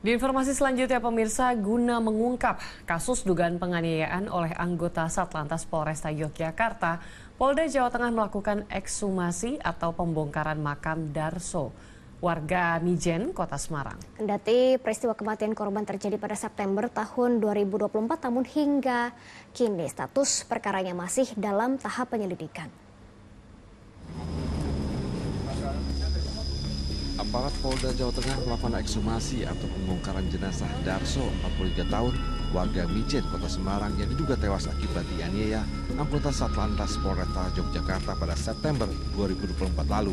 Di informasi selanjutnya pemirsa, guna mengungkap kasus dugaan penganiayaan oleh anggota Satlantas Polresta Yogyakarta, Polda Jawa Tengah melakukan ekshumasi atau pembongkaran makam Darso, warga Mijen, Kota Semarang. Kendati peristiwa kematian korban terjadi pada September tahun 2024, namun hingga kini status perkaranya masih dalam tahap penyelidikan. Aparat Polda Jawa Tengah melakukan ekshumasi atau pembongkaran jenazah Darso, 43 tahun, warga Mijen, Kota Semarang yang diduga tewas akibat dianiaya anggota Satlantas Polresta Yogyakarta pada September 2024 lalu.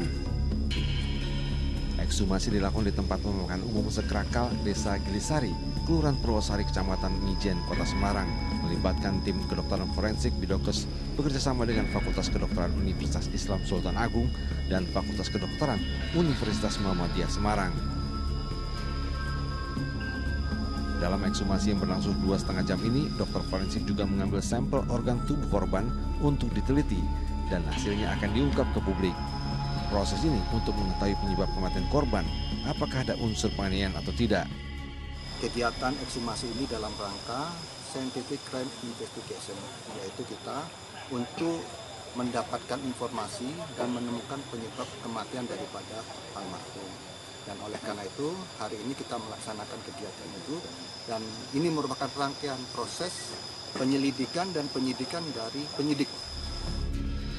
Ekshumasi dilakukan di tempat pemakaman umum Sekrakal, Desa Gilisari, Kelurahan Purwosari, Kecamatan Mijen, Kota Semarang, melibatkan tim kedokteran forensik Bidokes bekerjasama dengan Fakultas Kedokteran Universitas Islam Sultan Agung dan Fakultas Kedokteran Universitas Muhammadiyah Semarang. Dalam ekshumasi yang berlangsung 2,5 jam ini, dokter forensik juga mengambil sampel organ tubuh korban untuk diteliti dan hasilnya akan diungkap ke publik. Proses ini untuk mengetahui penyebab kematian korban, apakah ada unsur penganiayaan atau tidak. Kegiatan ekshumasi ini dalam rangka scientific crime investigation, yaitu kita untuk mendapatkan informasi dan menemukan penyebab kematian daripada almarhum. Dan oleh karena itu, hari ini kita melaksanakan kegiatan itu, dan ini merupakan rangkaian proses penyelidikan dan penyidikan dari penyidik.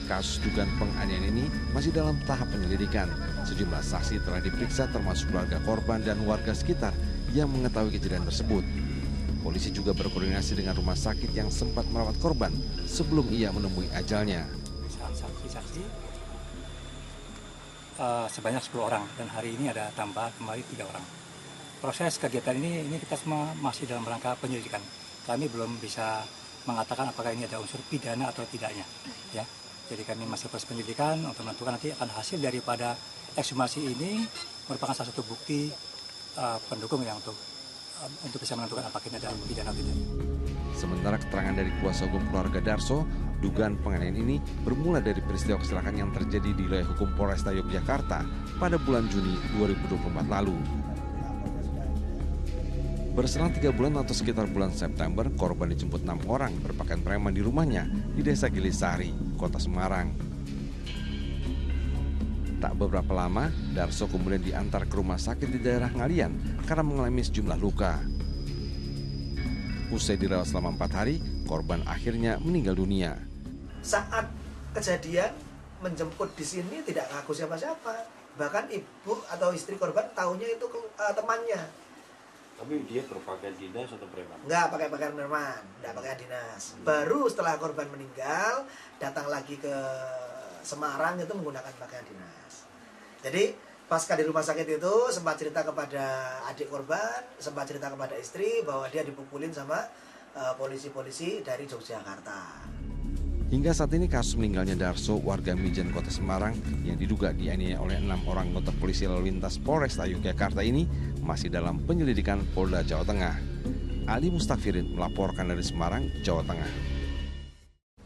Kasus dugaan penganiayaan ini masih dalam tahap penyelidikan. Sejumlah saksi telah diperiksa termasuk keluarga korban dan warga sekitar yang mengetahui kejadian tersebut. Polisi juga berkoordinasi dengan rumah sakit yang sempat merawat korban sebelum ia menemui ajalnya. Saksi-saksi sebanyak 10 orang dan hari ini ada tambah kembali 3 orang. Proses kegiatan ini kita semua masih dalam rangka penyelidikan. Kami belum bisa mengatakan apakah ini ada unsur pidana atau tidaknya. Ya, jadi kami masih proses penyelidikan untuk menentukan nanti akan hasil daripada ekshumasi ini merupakan salah satu bukti pendukung yang untuk bisa menentukan apakah ini ada pidana atau tidak. Sementara keterangan dari kuasa hukum keluarga Darso, dugaan penganiayaan ini bermula dari peristiwa kecelakaan yang terjadi di wilayah hukum Polresta Yogyakarta pada bulan Juni 2024 lalu. Berselang 3 bulan atau sekitar bulan September, korban dijemput 6 orang berpakaian preman di rumahnya di Desa Gilisari, Kota Semarang. Tak beberapa lama, Darso kemudian diantar ke rumah sakit di daerah Ngalian karena mengalami sejumlah luka. Usai dirawat selama 4 hari, korban akhirnya meninggal dunia. Saat kejadian menjemput di sini tidak ngaku siapa-siapa. Bahkan ibu atau istri korban tahunya itu temannya. Tapi dia berpakaian dinas atau preman? Enggak pakai pakaian preman, enggak pakai dinas. Baru setelah korban meninggal, datang lagi ke Semarang itu menggunakan pakaian dinas. Jadi pasca di rumah sakit itu sempat cerita kepada adik korban, sempat cerita kepada istri bahwa dia dipukulin sama polisi-polisi dari Yogyakarta. Hingga saat ini kasus meninggalnya Darso, warga Mijen, Kota Semarang yang diduga dianiaya oleh 6 orang anggota polisi lalu lintas Polresta Yogyakarta ini masih dalam penyelidikan Polda Jawa Tengah. Ali Mustafirin melaporkan dari Semarang, Jawa Tengah.